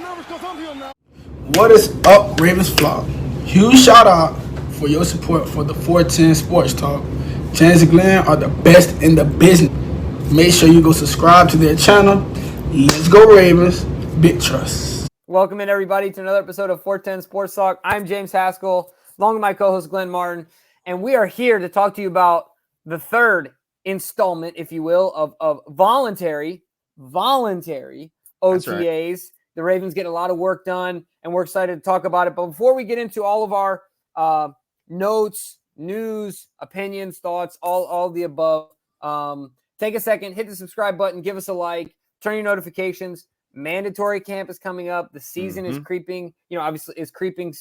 What is up, Ravens Flock? Huge shout out for your support for the 410 Sports Talk. James and Glenn are the best in the business. Make sure you go subscribe to their channel. Let's go Ravens. Big trust. Welcome in, everybody, to another episode of 410 Sports Talk. I'm James Haskell, along with my co-host Glenn Martin, and we are here to talk to you about the third installment, if you will, of voluntary OTAs. Right. The Ravens get a lot of work done, and we're excited to talk about it. But before we get into all of our notes, news, opinions, thoughts, all the above, take a second, hit the subscribe button, give us a like, turn your notifications. Mandatory camp is coming up. The season is creeping, obviously is creeping,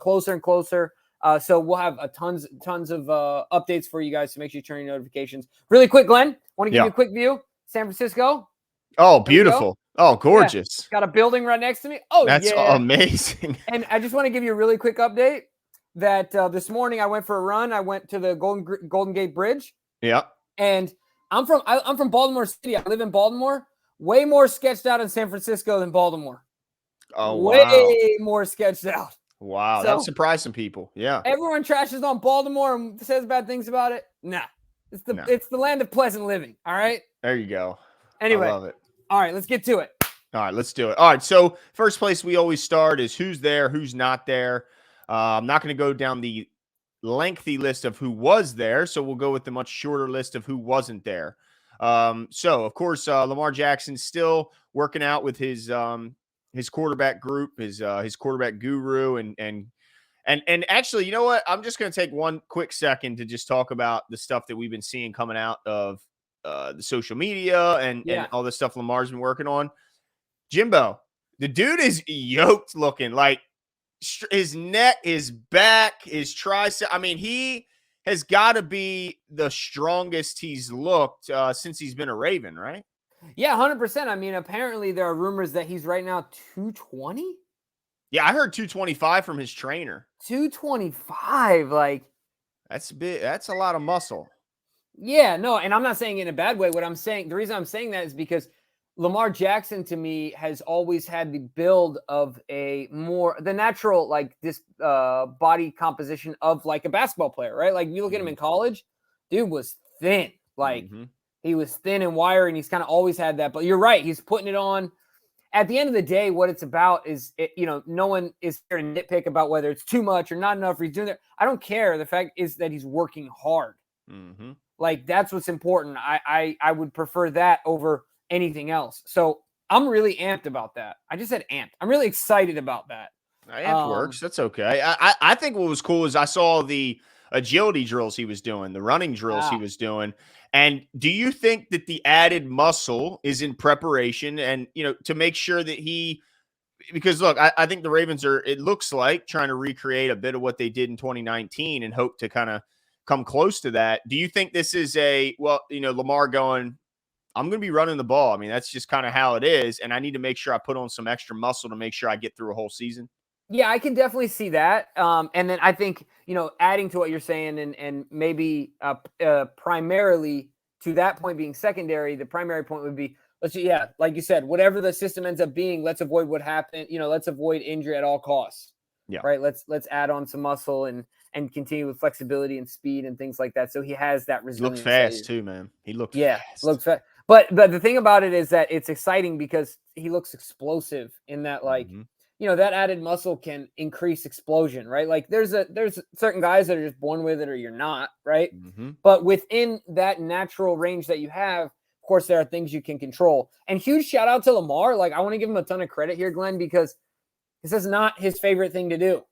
closer and closer. So we'll have tons of updates for you guys, so make sure you turn your notifications. Really quick, Glenn, want to give you a quick view. San Francisco. Oh, beautiful. Oh, gorgeous. Yeah. Got a building right next to me. Oh, that's amazing. And I just want to give you a really quick update that this morning I went for a run. I went to the Golden Gate Bridge. Yeah. And I'm from Baltimore City. I live in Baltimore. Way more sketched out in San Francisco than Baltimore. Oh, wow. Way wow. more sketched out. Wow. So, that surprised some people. Yeah. Everyone trashes on Baltimore and says bad things about it. Nah. It's the land of pleasant living. All right. There you go. Anyway. I love it. All right, let's get to it. All right, let's do it. All right, so first place we always start is who's there, who's not there. I'm not going to go down the lengthy list of who was there, so we'll go with the much shorter list of who wasn't there. So, of course, Lamar Jackson still working out with his quarterback group, his quarterback guru, and actually, you know what? I'm just going to take one quick second to just talk about the stuff that we've been seeing coming out of the social media and all this stuff Lamar's been working on. Jimbo, the dude is yoked looking, like his neck, his back, his tricep. I mean, he has got to be the strongest he's looked since he's been a Raven, right? Yeah, 100%. I mean, apparently there are rumors that he's right now 220. Yeah, I heard 225 from his trainer. 225, like that's big. That's a lot of muscle. Yeah, no, and I'm not saying it in a bad way. What I'm saying, the reason I'm saying that is because Lamar Jackson, to me, has always had the build of the natural, like this body composition of like a basketball player, right? Like you look at him in college, dude was thin. Like he was thin and wiry, and he's kind of always had that. But you're right, he's putting it on. At the end of the day, what it's about is, no one is here to nitpick about whether it's too much or not enough, or he's doing that. I don't care. The fact is that he's working hard. Like that's what's important. I would prefer that over anything else. So I'm really amped about that. I just said amped. I'm really excited about that. Amped works. That's okay. I think what was cool is I saw the agility drills he was doing, the running drills he was doing. And do you think that the added muscle is in preparation and, to make sure that because look, I think the Ravens it looks like trying to recreate a bit of what they did in 2019 and hope to kind of come close to that. Do you think this is Lamar going, I'm going to be running the ball? I mean, that's just kind of how it is. And I need to make sure I put on some extra muscle to make sure I get through a whole season. Yeah, I can definitely see that. And then I think, adding to what you're saying and maybe primarily to that point being secondary, the primary point would be, like you said, whatever the system ends up being, let's avoid what happened. Let's avoid injury at all costs. Yeah. Right. Let's add on some muscle and continue with flexibility and speed and things like that. So he has that resilience. Looked fast too, man. He looked fast. Looks fast. But the thing about it is that it's exciting because he looks explosive in that, like, that added muscle can increase explosion, right? Like there's certain guys that are just born with it or you're not, right? But within that natural range that you have, of course, there are things you can control. And huge shout out to Lamar. Like I want to give him a ton of credit here, Glenn, because this is not his favorite thing to do.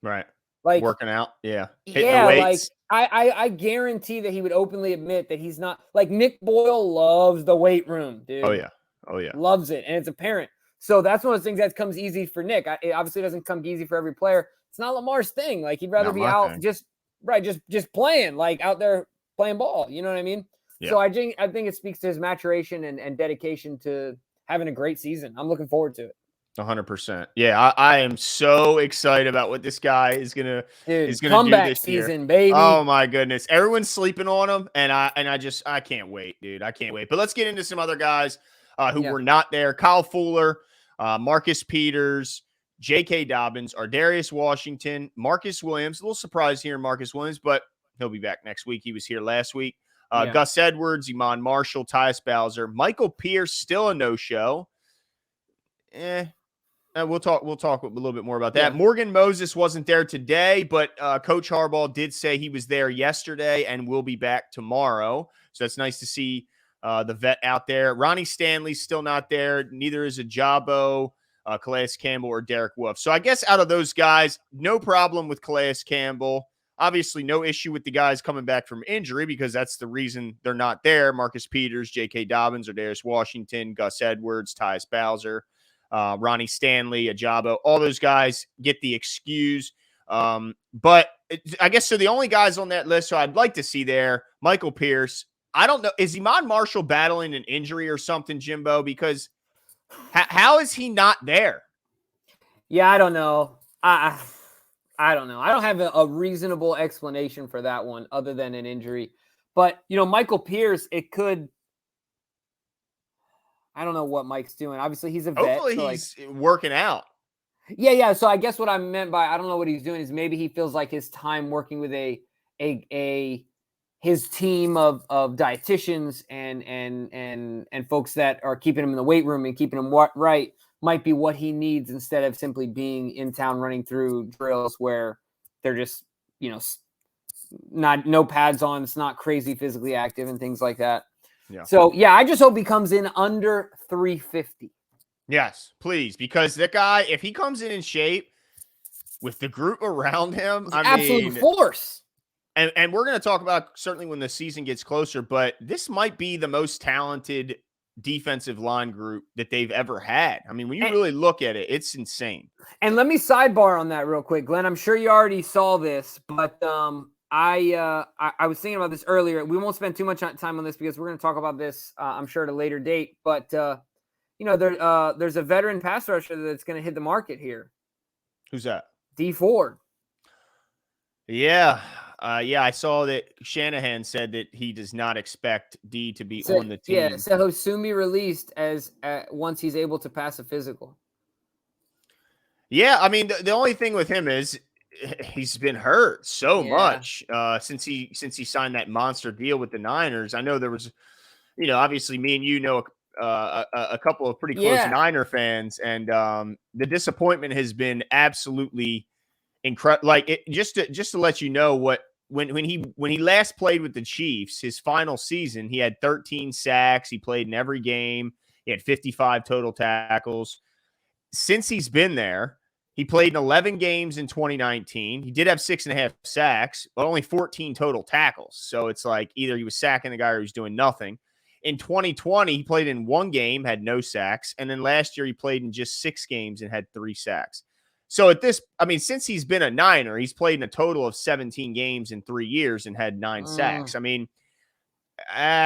Right. Like working out. Yeah. Like I guarantee that he would openly admit that he's not, like Nick Boyle loves the weight room, dude. Oh yeah. Loves it. And it's apparent. So that's one of those things that comes easy for Nick. It obviously doesn't come easy for every player. It's not Lamar's thing. Like he'd rather be out just playing, like out there playing ball. You know what I mean? Yeah. So I think it speaks to his maturation and dedication to having a great season. I'm looking forward to it. 100%. Yeah, I am so excited about what this guy is gonna do this season, year. Baby. Oh my goodness, everyone's sleeping on him, and I can't wait, dude. I can't wait. But let's get into some other guys who were not there. Kyle Fuller Marcus Peters, J.K. Dobbins, Ardarius Washington, Marcus Williams. A little surprised here in Marcus Williams, but he'll be back next week. He was here last week. Gus Edwards, Iman Marshall, Tyus Bowser, Michael Pierce, still a no-show. We'll talk a little bit more about that. Yeah. Morgan Moses wasn't there today, but Coach Harbaugh did say he was there yesterday and will be back tomorrow. So that's nice to see the vet out there. Ronnie Stanley's still not there. Neither is Ajabo, Calais Campbell, or Derek Wolf. So I guess out of those guys, no problem with Calais Campbell. Obviously, no issue with the guys coming back from injury because that's the reason they're not there. Marcus Peters, J.K. Dobbins, Ardarius Washington, Gus Edwards, Tyus Bowser, Ronnie Stanley, Ajabo, all those guys get the excuse. But I guess so the only guys on that list, so I'd like to see there, Michael Pierce. I don't know. Is Iman Marshall battling an injury or something, Jimbo? Because how is he not there? Yeah, I don't know. I don't know. I don't have a reasonable explanation for that one other than an injury. But, Michael Pierce, it could – I don't know what Mike's doing. Obviously, he's a vet. Hopefully he's working out. Yeah. So I guess what I meant by I don't know what he's doing is maybe he feels like his time working with his team of dietitians and folks that are keeping him in the weight room and keeping him right might be what he needs instead of simply being in town running through drills where they're just, no pads on. It's not crazy physically active and things like that. Yeah. So, I just hope he comes in under 350. Yes, please. Because that guy, if he comes in shape with the group around him, Absolute force. And we're going to talk about certainly when the season gets closer, but this might be the most talented defensive line group that they've ever had. I mean, when you really look at it, it's insane. And let me sidebar on that real quick, Glenn. I'm sure you already saw this, but I was thinking about this earlier. We won't spend too much time on this because we're going to talk about this, I'm sure, at a later date. But there's a veteran pass rusher that's going to hit the market here. Who's that? D Ford. Yeah. I saw that Shanahan said that he does not expect D to be on the team. Yeah, so he'll soon be released once he's able to pass a physical. Yeah, I mean, the only thing with him is he's been hurt so much since he signed that monster deal with the Niners. I know there was, obviously me and you know a couple of pretty close Niner fans, and the disappointment has been absolutely incredible. Like just to let you know when he last played with the Chiefs, his final season, he had 13 sacks. He played in every game. He had 55 total tackles. Since he's been there, he played in 11 games in 2019. He did have 6.5 sacks, but only 14 total tackles. So it's like either he was sacking the guy or he was doing nothing. In 2020, he played in 1 game, had no sacks. And then last year he played in just 6 games and had 3 sacks. So since he's been a Niner, he's played in a total of 17 games in 3 years and had 9 sacks. I mean,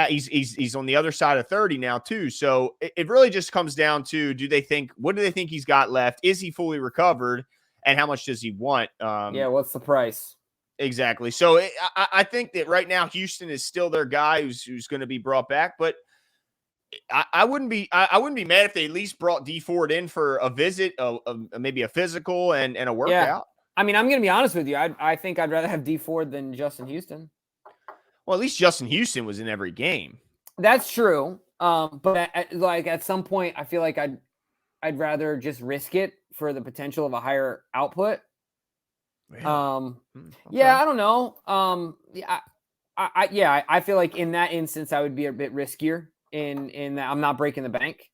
he's on the other side of 30 now too. So it really just comes down to, what do they think he's got left? Is he fully recovered? And how much does he want? What's the price? Exactly. So I think that right now Houston is still their guy who's going to be brought back, but I wouldn't be mad if they at least brought D Ford in for a visit, maybe a physical and a workout. Yeah. I mean, I'm going to be honest with you. I think I'd rather have D Ford than Justin Houston. Well, at least Justin Houston was in every game. That's true. But at some point, I feel like I'd rather just risk it for the potential of a higher output. Really? Okay. Yeah, I don't know. I feel like in that instance, I would be a bit riskier in that I'm not breaking the bank.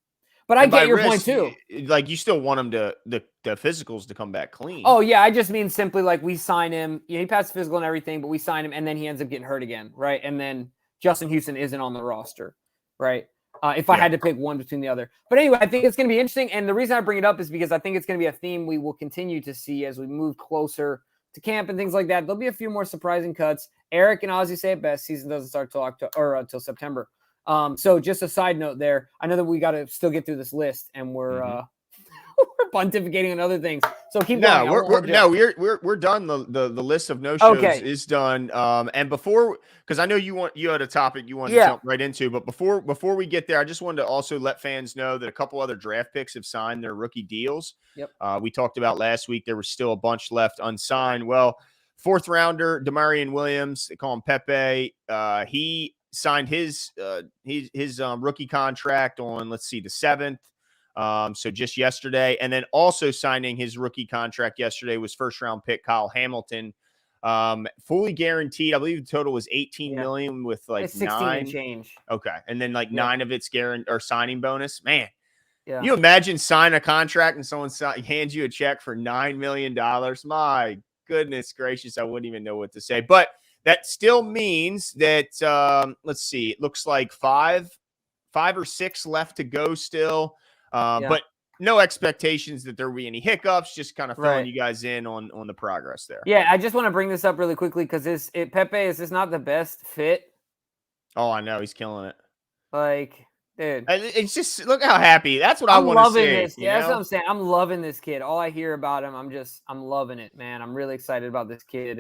But I get your point too. Like you still want him the physicals to come back clean. Oh yeah, I just mean simply like we sign him. He passed physical and everything, but we sign him, and then he ends up getting hurt again, right? And then Justin Houston isn't on the roster, right? If I had to pick one between the other. But anyway, I think it's going to be interesting. And the reason I bring it up is because I think it's going to be a theme we will continue to see as we move closer to camp and things like that. There'll be a few more surprising cuts. Eric and Ozzy say it best. Season doesn't start till October until September. So just a side note there. I know that we got to still get through this list, and we're we're pontificating on other things. So keep No, going. we're done. The list of no shows Okay. is done. And before, because I know you had a topic you wanted to Yeah. jump right into, but before we get there, I just wanted to also let fans know that a couple other draft picks have signed their rookie deals. Yep. We talked about last week there was still a bunch left unsigned. Well, fourth rounder Damarian Williams, they call him Pepe. He signed his rookie contract on, let's see, the 7th. So just yesterday, and then also signing his rookie contract yesterday was first round pick Kyle Hamilton, fully guaranteed. I believe the total was 18 million with like it's 16 9 and change. Okay, and then like 9 of it's guaranteed or signing bonus. Man, yeah. You imagine sign a contract and someone hands you a check for $9 million? My goodness gracious, I wouldn't even know what to say. But that still means that let's see, it looks like five or six left to go still. But no expectations that there will be any hiccups, just kind of filling you guys in on the progress there. Yeah, I just want to bring this up really quickly because Pepe is this not the best fit? Oh, I know. He's killing it. Like, dude. It's just, look how happy. That's what I want to see. I'm loving this. Yeah, that's what I'm saying. I'm loving this kid. All I hear about him, I'm loving it, man. I'm really excited about this kid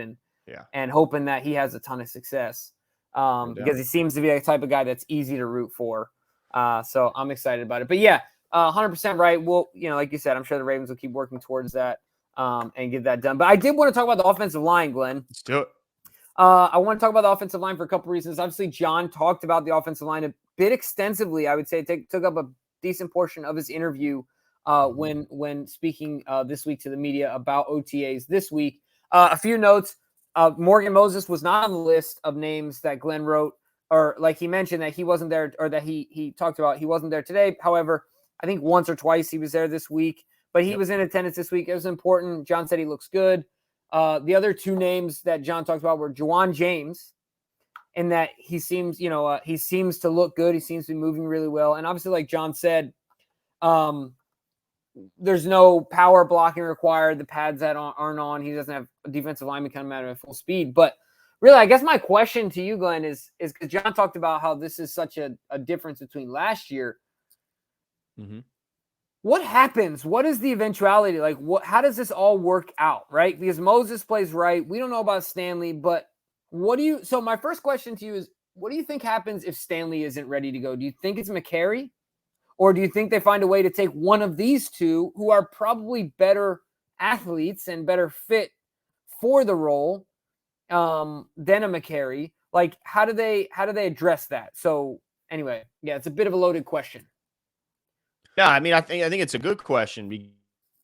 and hoping that he has a ton of success because he seems to be the type of guy that's easy to root for. So I'm excited about it. But yeah, 100% right. Well, like you said, I'm sure the Ravens will keep working towards that and get that done. But I did want to talk about the offensive line, Glenn. Let's do it. I want to talk about the offensive line for a couple reasons. Obviously, John talked about the offensive line a bit extensively. I would say took up a decent portion of his interview when speaking this week to the media about OTAs this week. A few notes. Morgan Moses was not on the list of names that Glenn wrote, or like he mentioned that he wasn't there, or that he talked about he wasn't there today. However, I think once or twice he was there this week, but he was in attendance this week. It was important. John said he looks good. The other two names that John talked about were Juwan James, and that he seems to look good. He seems to be moving really well. And obviously, like John said, there's no power blocking required. The pads that aren't on. He doesn't have a defensive lineman coming out at full speed. But really, I guess my question to you, Glenn, is because John talked about how this is such a difference between last year. Mm-hmm. What happens? What is the eventuality? Like, how does this all work out, right? Because Moses plays right. We don't know about Stanley, but so my first question to you is, what do you think happens if Stanley isn't ready to go? Do you think it's McCary? Or do you think they find a way to take one of these two who are probably better athletes and better fit for the role than a McCary? Like, how do they address that? So anyway, yeah, it's a bit of a loaded question. Yeah, I mean, I think it's a good question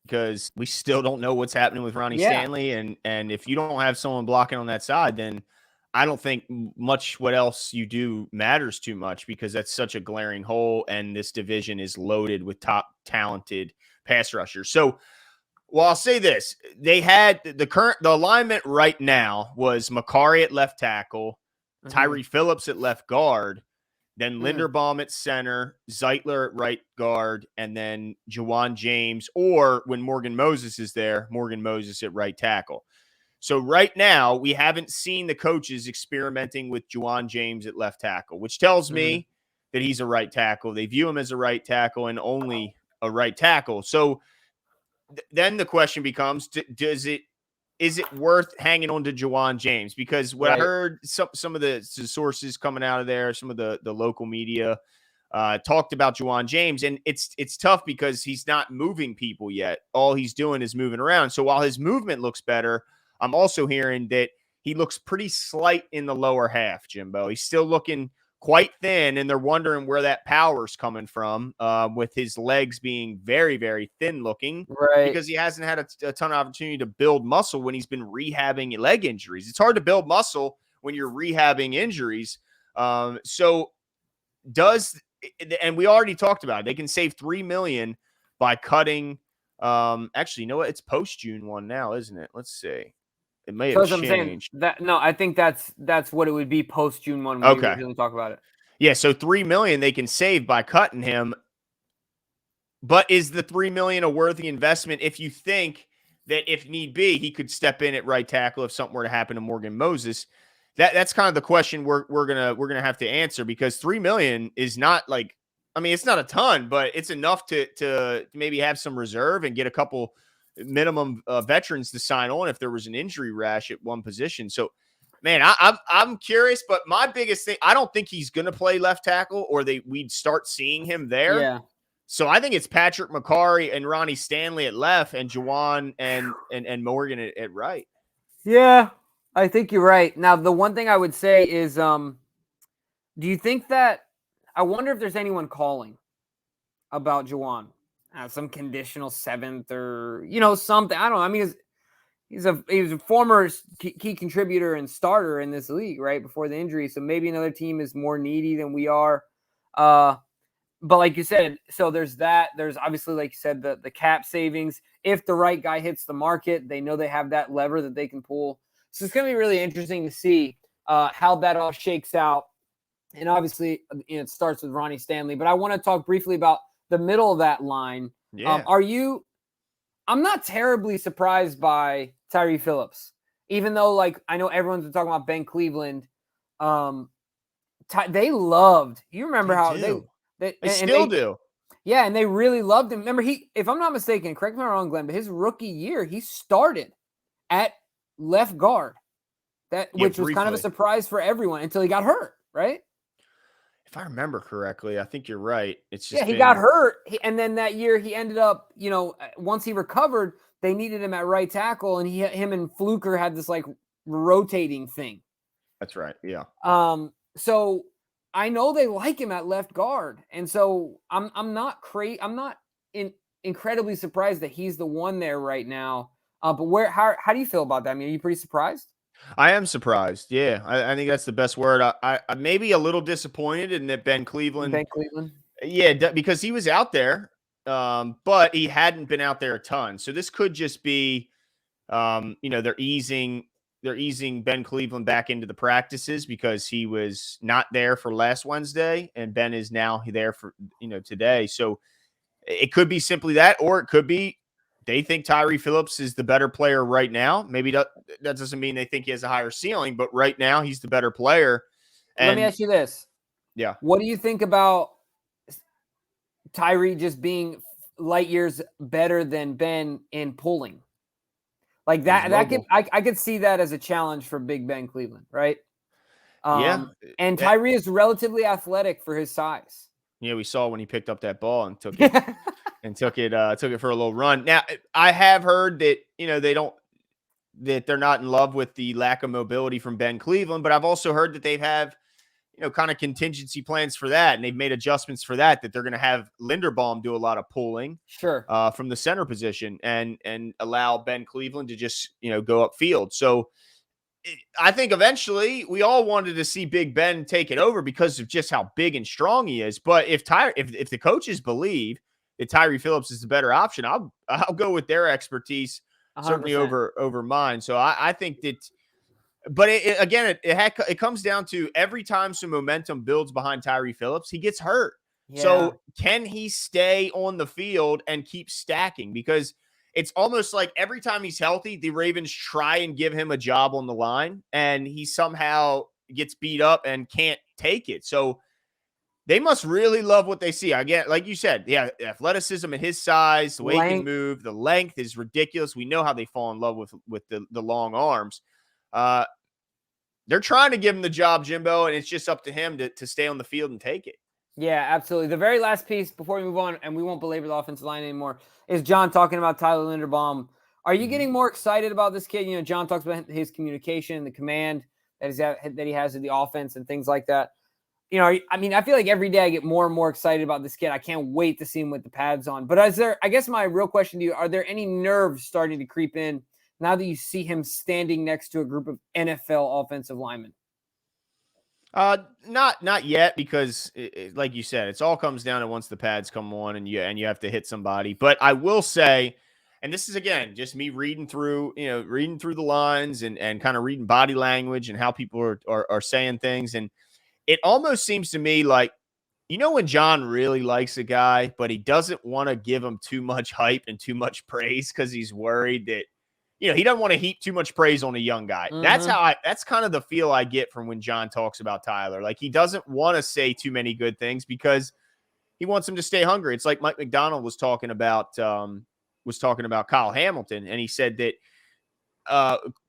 because we still don't know what's happening with Ronnie Stanley, and if you don't have someone blocking on that side, then I don't think much what else you do matters too much, because that's such a glaring hole, and this division is loaded with top talented pass rushers. So, well, I'll say this: they had the alignment right now was Macari at left tackle, Tyree Phillips at left guard. Then Linderbaum at center, Zeitler at right guard, and then Juwan James, or when Morgan Moses is there, Morgan Moses at right tackle. So right now, we haven't seen the coaches experimenting with Juwan James at left tackle, which tells me that he's a right tackle. They view him as a right tackle and only a right tackle. So then the question becomes, is it worth hanging on to Juwan James? Because what I heard some of the sources coming out of there, some of the local media talked about Juwan James, and it's tough because he's not moving people yet. All he's doing is moving around. So while his movement looks better, I'm also hearing that he looks pretty slight in the lower half, Jimbo. He's still looking quite thin, and they're wondering where that power's coming from, with his legs being very, very thin looking, because he hasn't had a ton of opportunity to build muscle when he's been rehabbing leg injuries. It's hard to build muscle when you're rehabbing injuries. And we already talked about it. They can save $3 million by cutting. Actually, you know what? It's post June 1 now, isn't it? Let's see. It may have changed. I think that's what it would be post June 1 when we really talk about it. Yeah, so $3 million they can save by cutting him. But is the $3 million a worthy investment if you think that if need be, he could step in at right tackle if something were to happen to Morgan Moses? That's kind of the question we're gonna have to answer, because $3 million is not like I mean, it's not a ton, but it's enough to maybe have some reserve and get a couple minimum veterans to sign on if there was an injury rash at one position. So, man, I'm curious, but my biggest thing, I don't think he's going to play left tackle, or we'd start seeing him there. Yeah. So I think it's Patrick McCarry and Ronnie Stanley at left, and Juwan and Morgan at right. Yeah, I think you're right. Now, the one thing I would say is, do you think that? I wonder if there's anyone calling about Juwan, some conditional seventh or something. I don't know. I mean, he's a former key contributor and starter in this league, right, before the injury. So maybe another team is more needy than we are. But like you said, so there's that. There's obviously, like you said, the cap savings. If the right guy hits the market, they know they have that lever that they can pull. So it's going to be really interesting to see how that all shakes out. And obviously, it starts with Ronnie Stanley. But I want to talk briefly about the middle of that line. Yeah. I'm not terribly surprised by Tyree Phillips, even though, like, I know everyone's been talking about Ben Cleveland. They loved. You remember how they still do. Yeah, and they really loved him. Remember, if I'm not mistaken, correct me if I'm wrong, Glenn, but his rookie year, he started at left guard, which was kind of a surprise for everyone until he got hurt, right? If I remember correctly, I think you're right. It's just he got hurt, and then that year he ended up, once he recovered, they needed him at right tackle, and him and Fluker had this like rotating thing. That's right. Yeah. So I know they like him at left guard, and so I'm not incredibly surprised that he's the one there right now. But how do you feel about that? I mean, are you pretty surprised? I am surprised. Yeah, I think that's the best word. I may be a little disappointed in that Ben Cleveland. Yeah, because he was out there, but he hadn't been out there a ton. So this could just be, they're easing Ben Cleveland back into the practices because he was not there for last Wednesday, and Ben is now there for today. So it could be simply that, or it could be they think Tyree Phillips is the better player right now. Maybe that doesn't mean they think he has a higher ceiling, but right now he's the better player. And let me ask you this. Yeah. What do you think about Tyree just being light years better than Ben in pulling? Like that I could see that as a challenge for Big Ben Cleveland, right? And Tyree is relatively athletic for his size. Yeah, we saw when he picked up that ball and took it and took it for a little run. Now, I have heard that they're not in love with the lack of mobility from Ben Cleveland, but I've also heard that they have kind of contingency plans for that, and they've made adjustments for that they're going to have Linderbaum do a lot of pulling from the center position and allow Ben Cleveland to just go upfield. So I think eventually we all wanted to see Big Ben take it over because of just how big and strong he is. But if the coaches believe that Tyree Phillips is the better option, I'll go with their expertise 100%. Certainly over mine. So I think that. But it comes down to every time some momentum builds behind Tyree Phillips, he gets hurt. Yeah. So can he stay on the field and keep stacking? Because it's almost like every time he's healthy, the Ravens try and give him a job on the line, and he somehow gets beat up and can't take it. So they must really love what they see. Again, like you said, athleticism at his size, the way he can move, the length is ridiculous. We know how they fall in love with the long arms. They're trying to give him the job, Jimbo, and it's just up to him to stay on the field and take it. Yeah, absolutely. The very last piece before we move on, and we won't belabor the offensive line anymore, is John talking about Tyler Linderbaum. Are you getting more excited about this kid? John talks about his communication, the command that he has of the offense and things like that. I feel like every day I get more and more excited about this kid. I can't wait to see him with the pads on. But I guess my real question to you, are there any nerves starting to creep in now that you see him standing next to a group of NFL offensive linemen? Not yet, because like you said, it's all comes down to once the pads come on and you have to hit somebody. But I will say, and this is again just me reading through the lines and kind of reading body language and how people are saying things, and it almost seems to me like when John really likes a guy, but he doesn't want to give him too much hype and too much praise because he's worried that he doesn't want to heap too much praise on a young guy. Mm-hmm. That's kind of the feel I get from when John talks about Tyler. Like, he doesn't want to say too many good things because he wants him to stay hungry. It's like Mike McDonald was talking about Kyle Hamilton, and he said that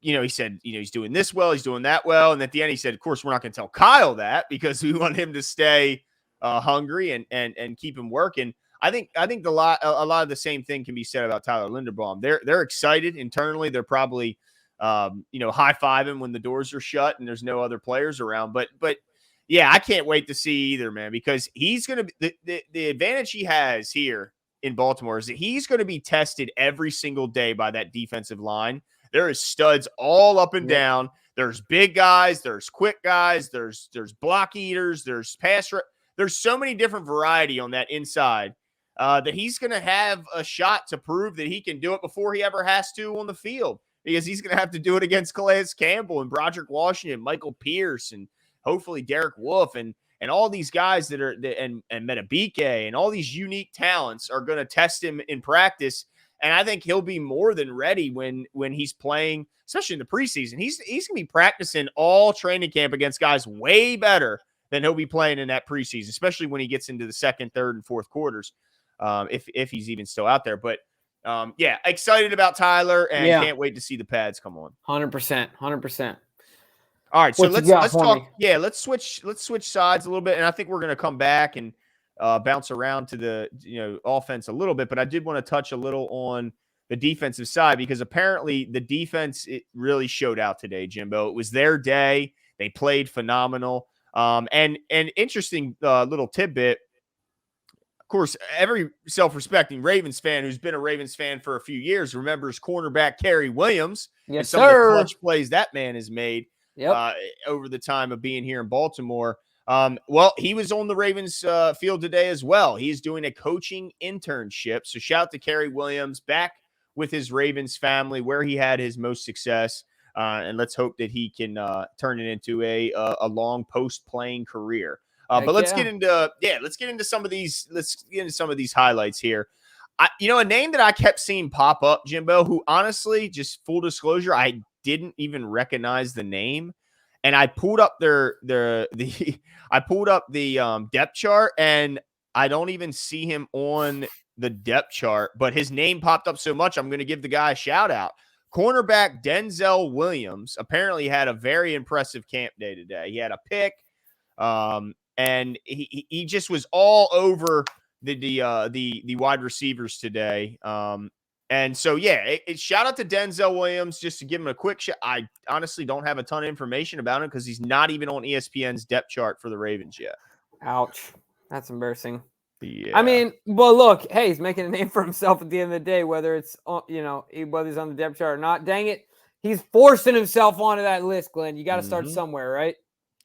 he said, he's doing this well, he's doing that well. And at the end, he said, of course, we're not going to tell Kyle that because we want him to stay hungry and keep him working. I think a lot of the same thing can be said about Tyler Linderbaum. They're excited internally. They're probably, high-fiving when the doors are shut and there's no other players around. But yeah, I can't wait to see either, man, because he's going to be the advantage he has here in Baltimore is that he's going to be tested every single day by that defensive line. There is studs all up and down. There's big guys. There's quick guys. There's block eaters. There's there's so many different variety on that inside that he's going to have a shot to prove that he can do it before he ever has to on the field, because he's going to have to do it against Calais Campbell and Broderick Washington, Michael Pierce, and hopefully Derek Wolfe and all these guys and Madubuike and all these unique talents are going to test him in practice. And I think he'll be more than ready when he's playing, especially in the preseason. He's going to be practicing all training camp against guys way better than he'll be playing in that preseason, especially when he gets into the second, third, and fourth quarters, if he's even still out there. But, excited about Tyler and can't wait to see the pads come on. 100%. All right, so let's talk. Yeah, let's switch sides a little bit, and I think we're going to come back and bounce around to the offense a little bit. But I did want to touch a little on the defensive side because apparently the defense really showed out today, Jimbo. It was their day. They played phenomenal. And interesting little tidbit. Of course, every self-respecting Ravens fan who's been a Ravens fan for a few years remembers cornerback Kerry Williams and some of the clutch plays that man has made. Over the time of being here in Baltimore. He was on the Ravens field today as well. He's doing a coaching internship. So shout out to Kerry Williams back with his Ravens family where he had his most success. And let's hope that he can turn it into a long post-playing career. But let's get into some of these highlights here. A name that I kept seeing pop up, Jimbo, who honestly, just full disclosure, I didn't even recognize the name, and I pulled up the depth chart, and I don't even see him on the depth chart, but his name popped up so much, I'm going to give the guy a shout out. Cornerback Denzel Williams apparently had a very impressive camp day today. He had a pick, and he just was all over the wide receivers today. And so, shout out to Denzel Williams, just to give him a quick shot. I honestly don't have a ton of information about him because he's not even on ESPN's depth chart for the Ravens yet. Ouch. That's embarrassing. Yeah. I mean, well, look, hey, he's making a name for himself at the end of the day, whether it's, whether he's on the depth chart or not. Dang it. He's forcing himself onto that list, Glenn. You got to start somewhere, right?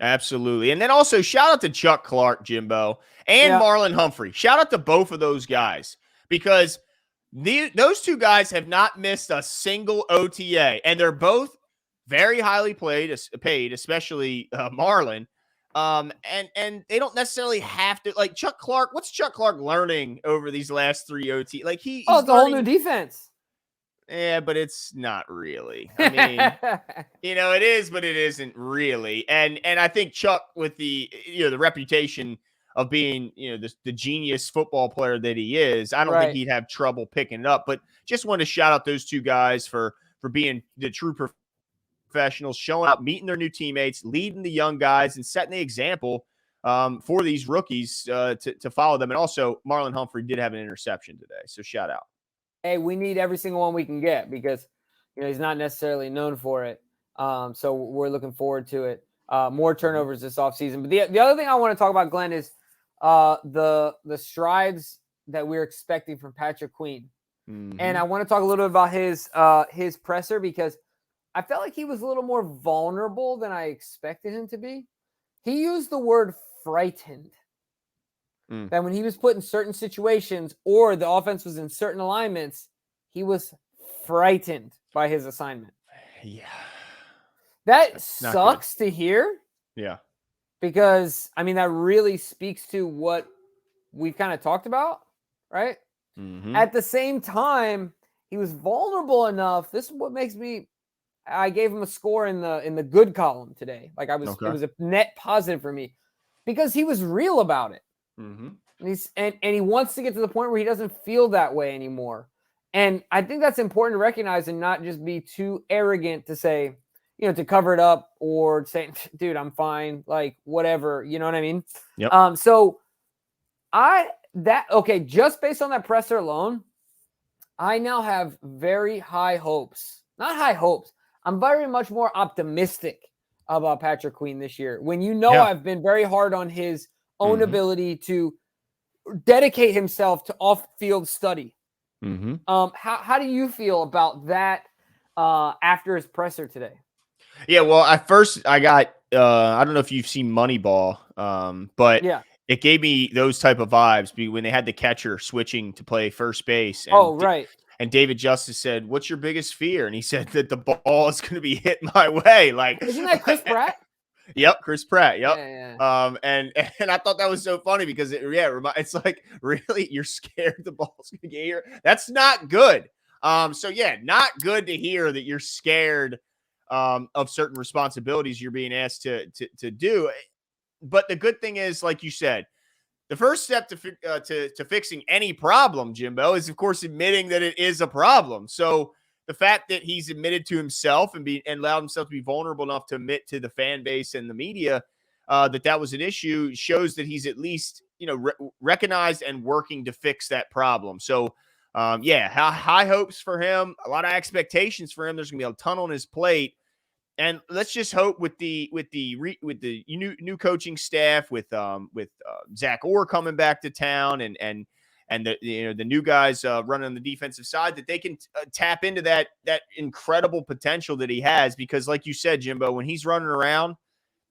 Absolutely. And then also shout out to Chuck Clark, Jimbo, and Marlon Humphrey. Shout out to both of those guys because those two guys have not missed a single OTA, and they're both very highly paid, especially Marlon. And they don't necessarily have to, like Chuck Clark. What's Chuck Clark learning over these last 3 OT? Like he's the whole new defense. Yeah, but it's not really. I mean, it is, but it isn't really. And I think Chuck, with the the reputation of being the genius football player that he is, I don't think he'd have trouble picking it up. But just want to shout out those two guys for being the true professionals, showing up, meeting their new teammates, leading the young guys, and setting the example for these rookies to follow them. And also, Marlon Humphrey did have an interception today, so shout out. Hey, we need every single one we can get because he's not necessarily known for it. So we're looking forward to it. More turnovers this offseason. But the other thing I want to talk about, Glenn, is the strides that we're expecting from Patrick Queen. Mm-hmm. And I want to talk a little bit about his presser because I felt like he was a little more vulnerable than I expected him to be. He used the word frightened. That when he was put in certain situations or the offense was in certain alignments, he was frightened by his assignment. Yeah. That sucks to hear. Yeah. Because, that really speaks to what we've kind of talked about, right? Mm-hmm. At the same time, he was vulnerable enough. This is what makes me – I gave him a score in the good column today. It was a net positive for me because he was real about it. Mm-hmm. and he wants to get to the point where he doesn't feel that way anymore. And I think that's important to recognize and not just be too arrogant to say, to cover it up or say, dude, I'm fine, like whatever, you know what I mean? Yep. Just based on that presser alone, I now have very high hopes. Not high hopes. I'm very much more optimistic about Patrick Queen this year. When I've been very hard on his own ability to dedicate himself to off-field study. How do you feel about that after his presser today? Yeah, well, at first I got I don't know if you've seen Moneyball, but Yeah. it gave me those type of vibes when they had the catcher switching to play first base. And right. And David Justice said, "What's your biggest fear?" And he said that the ball is going to be hit my way. Like, isn't that Chris Pratt? Yep, Chris Pratt. Yep. Yeah. And I thought that was so funny because it's like, really, you're scared the ball's going to get here? That's not good. So yeah, not good to hear that you're scared of certain responsibilities you're being asked to do. But the good thing is, like you said, the first step to fixing any problem, Jimbo, is of course admitting that it is a problem. So the fact that he's admitted to himself and allowed himself to be vulnerable enough to admit to the fan base and the media that was an issue shows that he's at least recognized and working to fix that problem. So high hopes for him, a lot of expectations for him. There's gonna be a ton on his plate. And let's just hope with the new coaching staff, with Zach Orr coming back to town, and the new guys running on the defensive side, that they can tap into that incredible potential that he has. Because, like you said, Jimbo, when he's running around,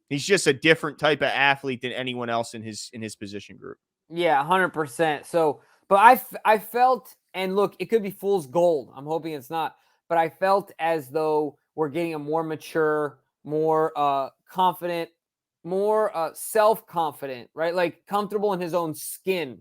he's just a different type of athlete than anyone else in his position group. Yeah, 100%. So, but I felt, and look, it could be fool's gold. I'm hoping it's not, but I felt as though we're getting a more mature, more confident, more self-confident, right? Like comfortable in his own skin,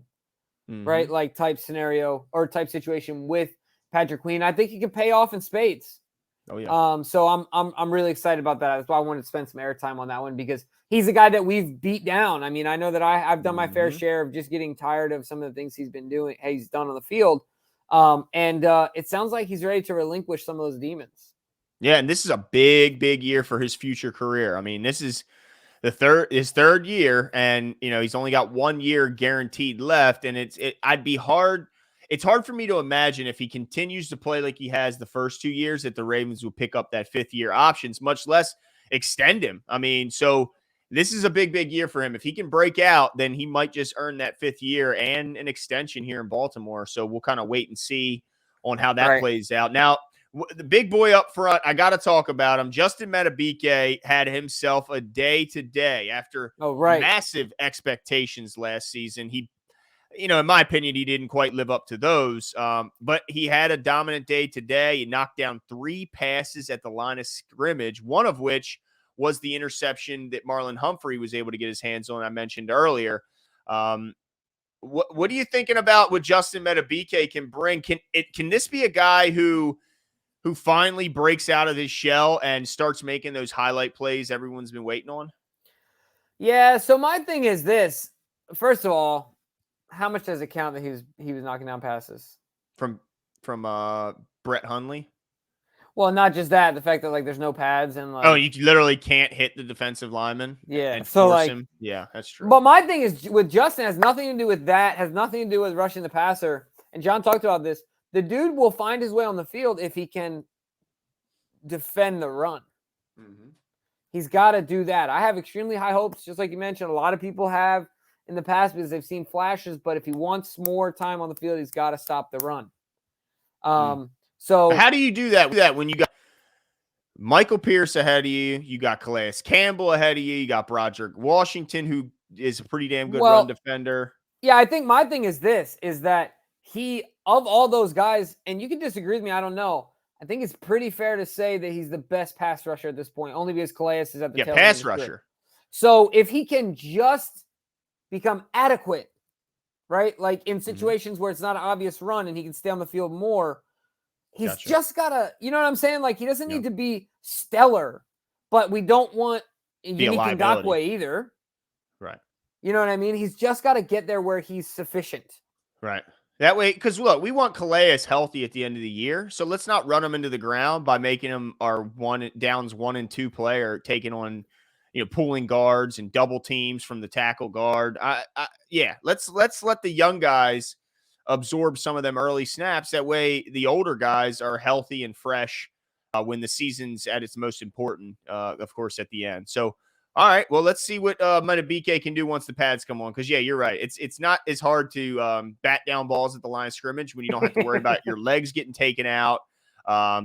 right? Like type scenario or type situation with Patrick Queen. I think he can pay off in spades. Oh yeah. So I'm really excited about that. That's why I wanted to spend some airtime on that one, because he's a guy that we've beat down. I mean, I know that I've done my fair share of just getting tired of some of the things he's done on the field. And it sounds like he's ready to relinquish some of those demons. Yeah, and this is a big, big year for his future career. I mean, this is his third year, and he's only got 1 year guaranteed left. And it's hard for me to imagine, if he continues to play like he has the first 2 years, that the Ravens will pick up that 5th year options, much less extend him. I mean, so this is a big, big year for him. If he can break out, then he might just earn that 5th year and an extension here in Baltimore. So we'll kind of wait and see on how that plays out. Now, the big boy up front, I got to talk about him. Justin Madubuike had himself a day today after massive expectations last season. He, in my opinion, he didn't quite live up to those. But he had a dominant day today. He knocked down 3 passes at the line of scrimmage, one of which was the interception that Marlon Humphrey was able to get his hands on, I mentioned earlier. What are you thinking about what Justin Madubuike can bring? Can this be a guy who finally breaks out of his shell and starts making those highlight plays everyone's been waiting on? Yeah, so my thing is this. First of all, how much does it count that he was knocking down passes? From Brett Hundley? Well, not just that, the fact that there's no pads and you literally can't hit the defensive lineman. Yeah. And force him. Yeah, that's true. But my thing is with Justin, has nothing to do with that, has nothing to do with rushing the passer. And John talked about this. The dude will find his way on the field if he can defend the run. He's got to do that. I have extremely high hopes, just like you mentioned. A lot of people have in the past because they've seen flashes, but if he wants more time on the field, he's got to stop the run. So how do you do that when you got Michael Pierce ahead of you, you got Calais Campbell ahead of you got Broderick Washington, who is a pretty damn good run defender? Yeah, I think my thing is this, is that of all those guys, and you can disagree with me, I don't know, I think it's pretty fair to say that he's the best pass rusher at this point, only because Calais is at the tail pass rusher. So if he can just become adequate, right? Like in situations where it's not an obvious run and he can stay on the field more, he's just got to, you know what I'm saying? Like he doesn't need to be stellar, but we don't want Yannick Ngakoue either. Right. You know what I mean? He's just got to get there where he's sufficient. Right. That way, because look, we want Calais healthy at the end of the year, so let's not run him into the ground by making him our downs 1 and 2 player, taking on, pulling guards and double teams from the tackle guard. Yeah, let's let the young guys absorb some of them early snaps. That way, the older guys are healthy and fresh when the season's at its most important, of course, at the end. So. All right, well, let's see what Madubuike can do once the pads come on. Because, yeah, you're right. It's not as hard to bat down balls at the line of scrimmage when you don't have to worry about your legs getting taken out,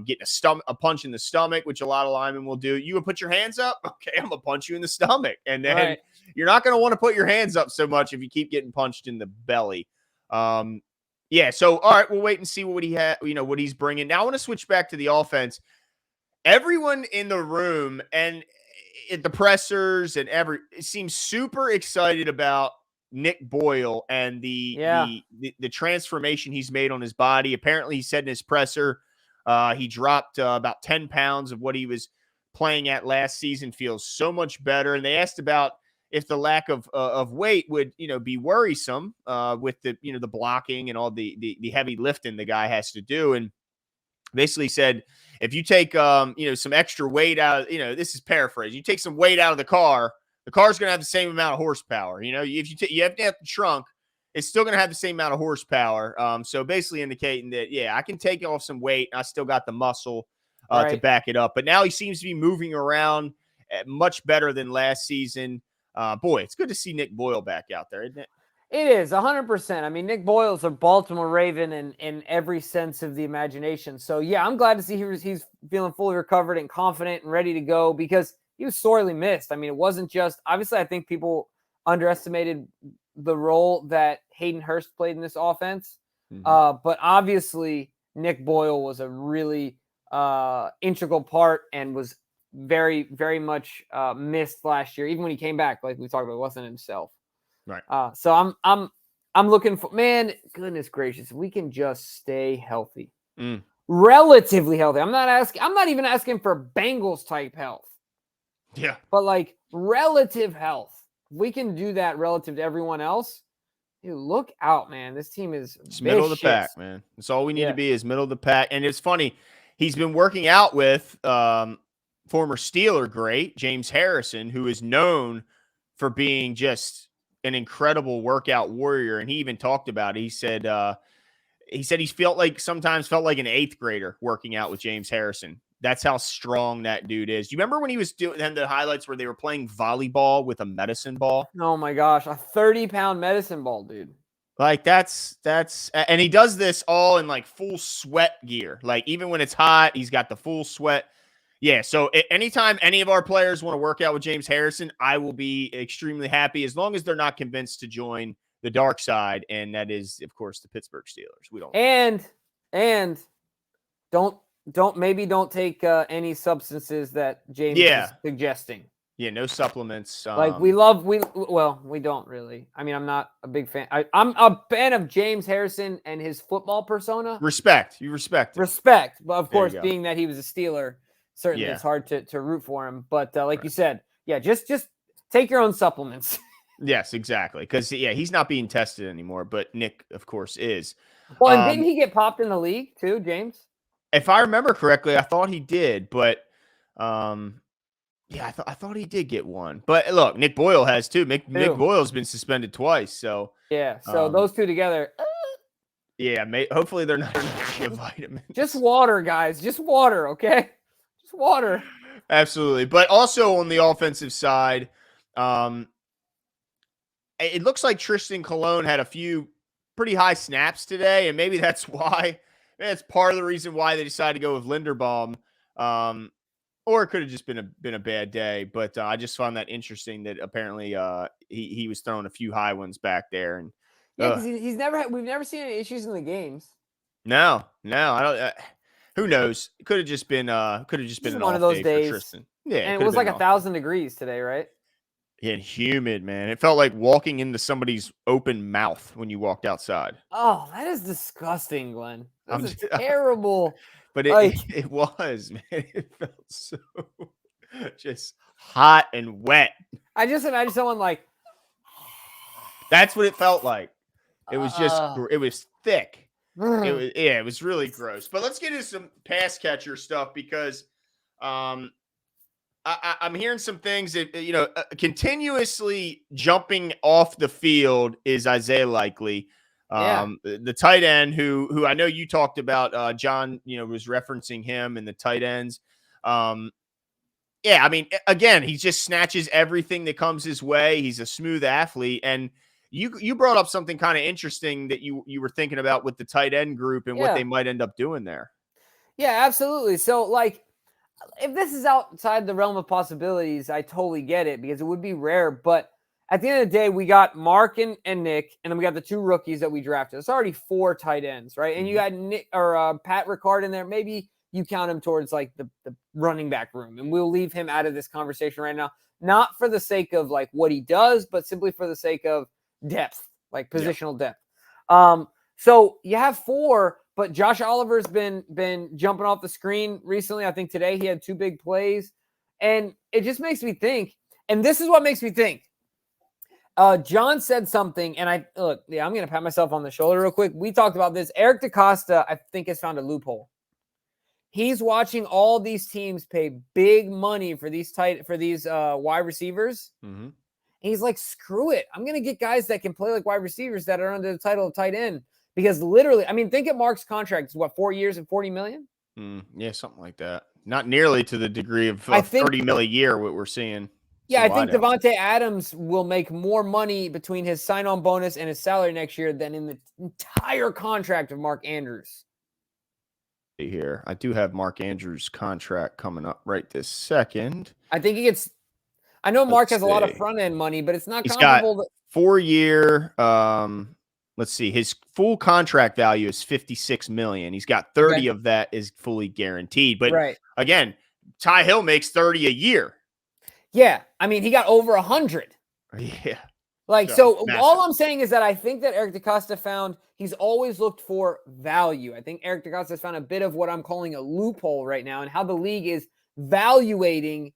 getting a punch in the stomach, which a lot of linemen will do. You would put your hands up? Okay, I'm going to punch you in the stomach. And then you're not going to want to put your hands up so much if you keep getting punched in the belly. Yeah, so, all right, we'll wait and see what he what he's bringing. Now I want to switch back to the offense. Everyone in the room and – at the pressers and it seems super excited about Nick Boyle and the transformation he's made on his body. Apparently, he said in his presser, he dropped about 10 pounds of what he was playing at last season. Feels so much better. And they asked about if the lack of weight would be worrisome with the the blocking and all the heavy lifting the guy has to do. And basically said, if you take, some extra weight out, this is paraphrase. You take some weight out of the car's going to have the same amount of horsepower. If you have to have the trunk, it's still going to have the same amount of horsepower. So basically indicating that, yeah, I can take off some weight. And I still got the muscle to back it up. But now he seems to be moving around much better than last season. Boy, it's good to see Nick Boyle back out there, isn't it? It is 100%. I mean, Nick Boyle's a Baltimore Raven in every sense of the imagination. So yeah, I'm glad to see he's feeling fully recovered and confident and ready to go because he was sorely missed. I mean, it wasn't just, obviously I think people underestimated the role that Hayden Hurst played in this offense. Mm-hmm. But obviously Nick Boyle was a really integral part and was very, very much missed last year. Even when he came back, like we talked about, it wasn't himself. Right. So I'm looking for, man, goodness gracious, we can just stay healthy, relatively healthy. I'm not even asking for Bengals type health. Yeah. But like relative health. If we can do that relative to everyone else, dude, look out, man. This team is middle of the pack, man. That's all we need to be is middle of the pack. And it's funny, he's been working out with former Steeler great James Harrison, who is known for being just an incredible workout warrior. And he even talked about it. He said he sometimes felt like an 8th grader working out with James Harrison. That's how strong that dude is. Do you remember when he was doing the highlights where they were playing volleyball with a medicine ball? Oh my gosh, a 30-pound medicine ball, dude. Like that's, and he does this all in like full sweat gear. Like even when it's hot, he's got the full sweat. Yeah, so anytime any of our players want to work out with James Harrison, I will be extremely happy as long as they're not convinced to join the dark side, and that is, of course, the Pittsburgh Steelers. We don't and don't take any substances that James is suggesting. Yeah, no supplements. Like we don't really. I mean, I'm not a big fan. I'm a fan of James Harrison and his football persona. Respect. You respect. Respect. But of course, being that he was a Steeler, certainly it's hard to root for him. But like you said, just take your own supplements. Yes, exactly. Because he's not being tested anymore. But Nick, of course, is. Well, and didn't he get popped in the league too, James? If I remember correctly, I thought he did, but I thought he did get one. But look, Nick Boyle has too. Nick Boyle's been suspended twice, so so those two together. Hopefully they're not taking vitamins. Just water, guys. Just water, okay? Just water. Absolutely. But also on the offensive side, it looks like Tristan Colon had a few pretty high snaps today, and maybe that's why. That's part of the reason why they decided to go with Linderbaum. Or it could have just been a bad day, but I just found that interesting that apparently he was throwing a few high ones back there, and because we've never seen any issues in the games. No, I don't. Who knows? It could have just been one of those days. For Tristan. Yeah, and it was like 1,000 degrees today, right? Yeah, humid, man. It felt like walking into somebody's open mouth when you walked outside. Oh, that is disgusting, Glenn. That's terrible. But it was, man. It felt so just hot and wet. I just imagine someone like That's what it felt like. It was just, Uh, it was thick. mm. It was really gross. But let's get into some pass catcher stuff because I'm hearing some things that, continuously jumping off the field is Isaiah Likely. Yeah. The tight end who I know you talked about, John, was referencing him and the tight ends. Yeah, I mean, again, he just snatches everything that comes his way. He's a smooth athlete. And you brought up something kind of interesting that you were thinking about with the tight end group and what they Yeah. might end up doing there. Yeah, absolutely. So, like, if this is outside the realm of possibilities, I totally get it because it would be rare. But at the end of the day, we got Mark and Nick, and then we got the 2 rookies that we drafted. It's already 4 tight ends, right? And you got Nick or Pat Ricard in there. Maybe you count him towards like the running back room, and we'll leave him out of this conversation right now. Not for the sake of like what he does, but simply for the sake of depth, like positional depth. So you have 4. But Josh Oliver's been jumping off the screen recently. I think today he had 2 big plays. And it just makes me think, and this is what makes me think. John said something, and I'm going to pat myself on the shoulder real quick. We talked about this. Eric Decosta, I think, has found a loophole. He's watching all these teams pay big money for these wide receivers. Mm-hmm. And he's like, screw it. I'm going to get guys that can play like wide receivers that are under the title of tight end. Because literally, I mean, think of Mark's contract. It's what, 4 years and $40 million? Yeah, something like that. Not nearly to the degree of $30 million a year, what we're seeing. Yeah, I think Devontae Adams will make more money between his sign-on bonus and his salary next year than in the entire contract of Mark Andrews. Here, I do have Mark Andrews' contract coming up right this second. I think he gets. I know Mark has a lot of front-end money, but it's not comparable. He's got 4-year. Let's see. His full contract value is $56 million. He's got 30 of that is fully guaranteed. But again, Ty Hill makes 30 a year. Yeah. I mean, he got over 100. Yeah. So all I'm saying is that I think that Eric Decosta he's always looked for value. I think Eric Decosta has found a bit of what I'm calling a loophole right now and how the league is valuating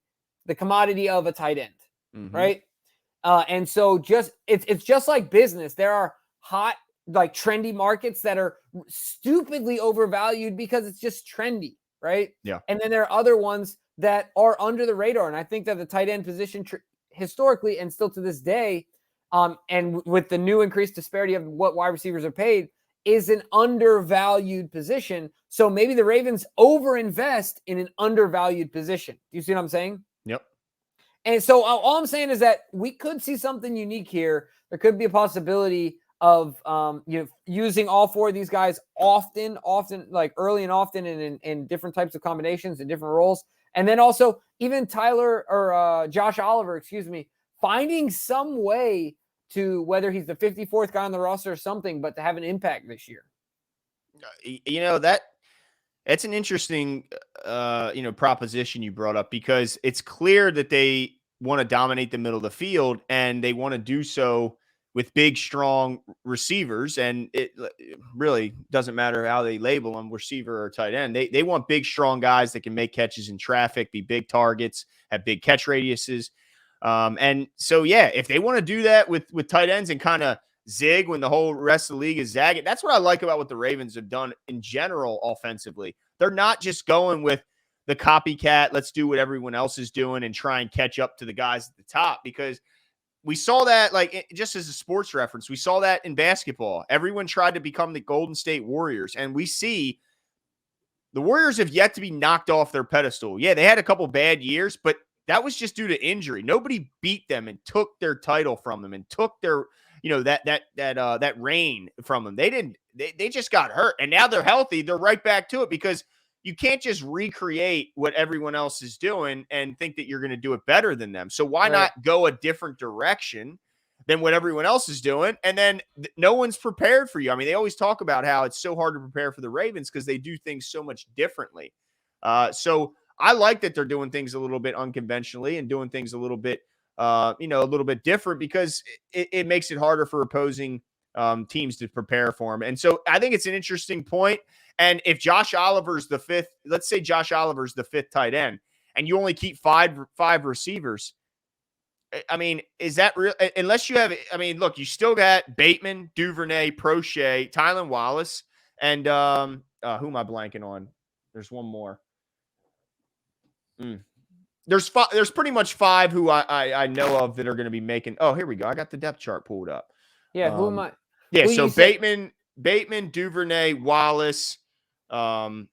the commodity of a tight end. Right. And so it's just like business. There are hot, like trendy markets that are stupidly overvalued because it's just trendy, right? Yeah. And then there are other ones that are under the radar. And I think that the tight end position historically and still to this day, and with the new increased disparity of what wide receivers are paid, is an undervalued position. So maybe the Ravens overinvest in an undervalued position. Do you see what I'm saying? Yep. And so all I'm saying is that we could see something unique here. There could be a possibility of using all 4 of these guys often, like early and often in different types of combinations and different roles. And then also even Josh Oliver, finding some way to, whether he's the 54th guy on the roster or something, but to have an impact this year. It's an interesting, proposition you brought up because it's clear that they want to dominate the middle of the field and they want to do so with big, strong receivers. And it really doesn't matter how they label them, receiver or tight end. They want big, strong guys that can make catches in traffic, be big targets, have big catch radiuses. And so, yeah, if they want to do that with tight ends and kind of zig when the whole rest of the league is zagging, that's what I like about what the Ravens have done in general offensively. They're not just going with the copycat, let's do what everyone else is doing and try and catch up to the guys at the top, because we saw that, like, just as a sports reference, we saw that in basketball. Everyone tried to become the Golden State Warriors, and we see the Warriors have yet to be knocked off their pedestal. Yeah, they had a couple bad years, but that was just due to injury. Nobody beat them and took their title from them and took their, that reign from them. They just got hurt, and now they're healthy. They're right back to it because you can't just recreate what everyone else is doing and think that you're going to do it better than them. So why not go a different direction than what everyone else is doing? And then no one's prepared for you. I mean, they always talk about how it's so hard to prepare for the Ravens because they do things so much differently. So I like that they're doing things a little bit unconventionally and doing things a little bit, a little bit different because it makes it harder for opposing teams to prepare for them. And so I think it's an interesting point. And if Josh Oliver's the 5th, let's say Josh Oliver's the 5th tight end, and you only keep five receivers, I mean, is that real? Unless you have, I mean, look, you still got Bateman, Duvernay, Prochet, Tylan Wallace, and who am I blanking on? There's one more. There's pretty much 5 who I know of that are going to be making. Oh, here we go. I got the depth chart pulled up. Yeah, who am I? Yeah, Who so you said- Bateman, Duvernay, Wallace, James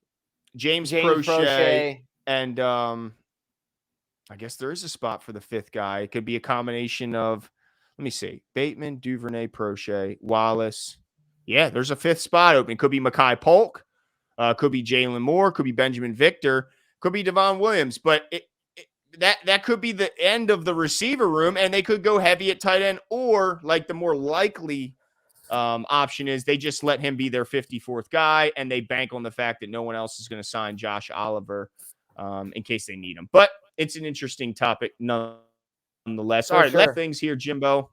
James Prochet. and I guess there is a spot for the 5th guy. It could be a combination of, let me see, Bateman, Duvernay, Prochet, Wallace. Yeah, there's a 5th spot open. It could be Mekhi Polk, could be Jalen Moore, could be Benjamin Victor, could be Devon Williams, but that could be the end of the receiver room, and they could go heavy at tight end, or like the more likely option is they just let him be their 54th guy, and they bank on the fact that no one else is going to sign Josh Oliver in case they need him. But it's an interesting topic nonetheless. All right, sure. left things here, Jimbo.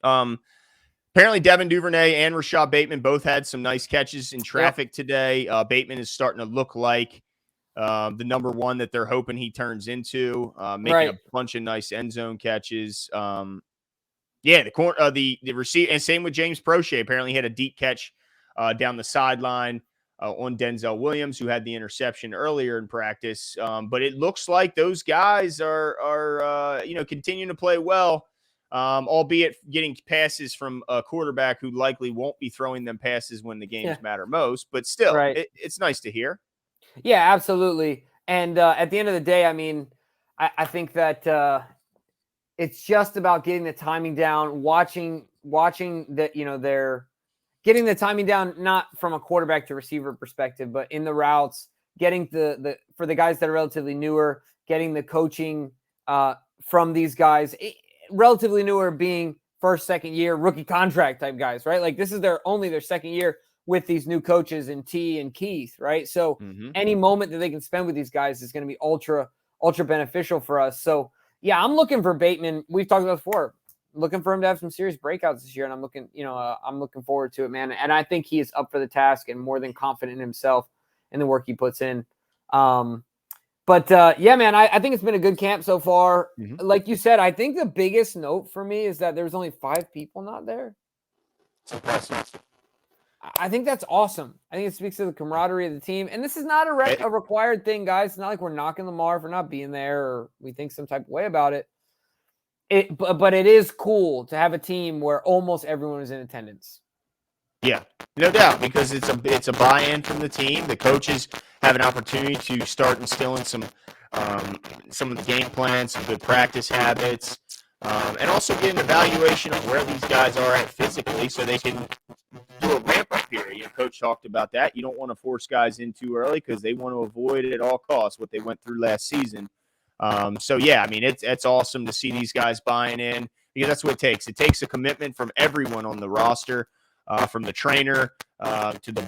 Apparently, Devin Duvernay and Rashad Bateman both had some nice catches in traffic today. Bateman is starting to look like the number 1 that they're hoping he turns into, making a bunch of nice end zone catches. The receiver, and same with James Prochet. Apparently, he had a deep catch down the sideline on Denzel Williams, who had the interception earlier in practice. But it looks like those guys are continuing to play well, albeit getting passes from a quarterback who likely won't be throwing them passes when the games matter most. But still, it's nice to hear. Yeah, absolutely. And at the end of the day, I mean, I think that it's just about getting the timing down, watching that, they're getting the timing down, not from a quarterback to receiver perspective, but in the routes, getting for the guys that are relatively newer, getting the coaching from these guys, relatively newer being first, second year, rookie contract type guys, right? Like this is their 2nd year with these new coaches in T and Keith, right? So any moment that they can spend with these guys is going to be ultra beneficial for us. So yeah, I'm looking for Bateman. We've talked about before, looking for him to have some serious breakouts this year. And I'm looking forward to it, man. And I think he is up for the task and more than confident in himself and the work he puts in. Yeah, man, I think it's been a good camp so far. Like you said, I think the biggest note for me is that there's only 5 people not there. It's impressive. I think that's awesome. I think it speaks to the camaraderie of the team. And this is not a required thing, guys. It's not like we're knocking Lamar for not being there or we think some type of way about it. But it is cool to have a team where almost everyone is in attendance. Yeah, no doubt, because it's a buy-in from the team. The coaches have an opportunity to start instilling some of the game plans, some good practice habits, and also get an evaluation of where these guys are at physically so they can do a ramp-up period. Coach talked about that. You don't want to force guys in too early because they want to avoid at all costs what they went through last season. So, yeah, I mean, it's awesome to see these guys buying in because that's what it takes. It takes a commitment from everyone on the roster, from the trainer to the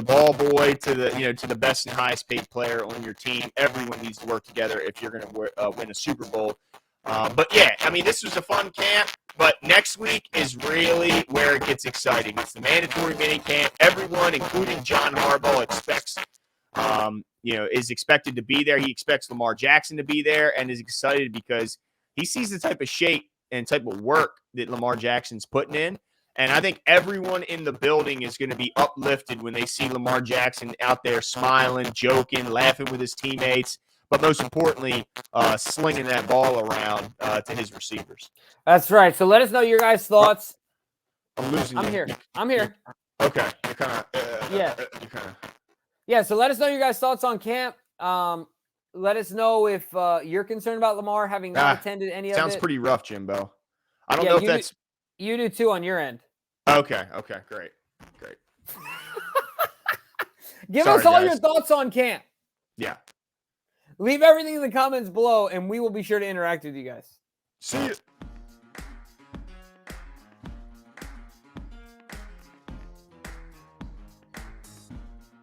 ball boy to the best and highest paid player on your team. Everyone needs to work together if you're going to win a Super Bowl. But yeah, I mean, this was a fun camp, but next week is really where it gets exciting. It's the mandatory mini camp. Everyone, including John Harbaugh, is expected to be there. He expects Lamar Jackson to be there and is excited because he sees the type of shape and type of work that Lamar Jackson's putting in. And I think everyone in the building is going to be uplifted when they see Lamar Jackson out there smiling, joking, laughing with his teammates, but most importantly, slinging that ball around to his receivers. That's right. So let us know your guys' thoughts. I'm losing. I'm here. Okay. You're kind of. Yeah. Yeah. So let us know your guys' thoughts on camp. Let us know if you're concerned about Lamar having not attended any of it. Sounds pretty rough, Jimbo. I don't know if that's. You do too on your end. Okay. Great. Give us all your thoughts on camp. Yeah. Leave everything in the comments below, and we will be sure to interact with you guys. See you.